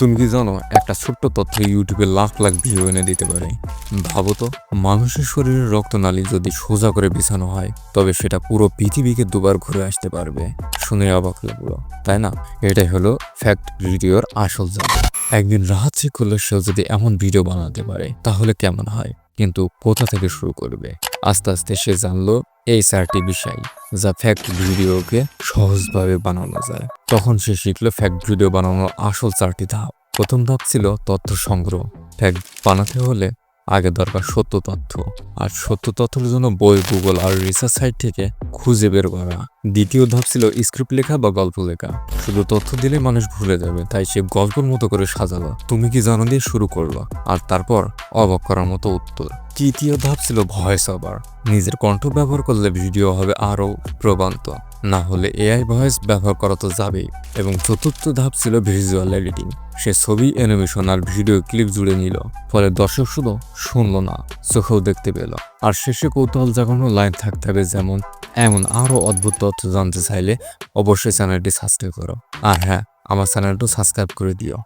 তুমি কি জানো একটা ছোট্ট তথ্য ইউটিউবে লাখ লাখ ভিউ এনে দিতে পারে? ভাবো তো, মানুষের শরীরের রক্তনালী যদি সোজা করে বিছানো হয় তবে সেটা পুরো পৃথিবীকে দুবার ঘুরে আসতে পারবে। শুনে অবাক লাগলো, তাই না? এটাই হলো ফ্যাক্ট ভিডিওর আসল জাদু। একদিন রাহাত শিকুল্লার সেও যদি এমন ভিডিও বানাতে পারে তাহলে কেমন হয়, কিন্তু কোথা থেকে শুরু করবে? আস্তে আস্তে সে জানলো এই 4টি বিষয় যা ফ্যাক্ট ভিডিওকে সহজভাবে বানানো যায়। তখন সে শিখলো ফ্যাক্ট ভিডিও বানানোর আসল 4টি ধাপ। প্রথম ধাপ ছিল তথ্য সংগ্রহ। ফ্যাক্ট বানাতে হলে আগে দরকার সত্য তথ্য, আর সত্য তথ্যের জন্য বই, গুগল আর রিসার্চ সাইট থেকে খুঁজে বের করা। দ্বিতীয় ধাপ ছিল স্ক্রিপ্ট লেখা বা গল্প লেখা। শুধু তথ্য দিলে মানুষ ভুলে যাবে, তাই সে গল্পের মতো করে সাজালো। তুমি কি জানো দিয়ে শুরু করলো, আর তারপর অবাক করার মতো উত্তর। তৃতীয় ধাপ ছিল ভয়েস ওভার। নিজের কণ্ঠ ব্যবহার করলে ভিডিও হবে আরও প্রবান্ত, না হলে এআই ভয়েস ব্যবহার করা তো যাবেই। এবং চতুর্থ ধাপ ছিল ভিজুয়াল এডিটিং। সে ছবি, অ্যানিমেশন আর ভিডিও ক্লিপ জুড়ে নিল, ফলে দর্শক শুধু শুনলো না, চোখেও দেখতে পেল। আর শেষে কৌতূহল জাগানো লাইন থাকতে হবে, যেমন এমন আরও অদ্ভুত তথ্য জানতে চাইলে অবশ্যই চ্যানেলটি সাবস্ক্রাইব করো। আর হ্যাঁ, আমার চ্যানেলটা সাবস্ক্রাইব করে দিও।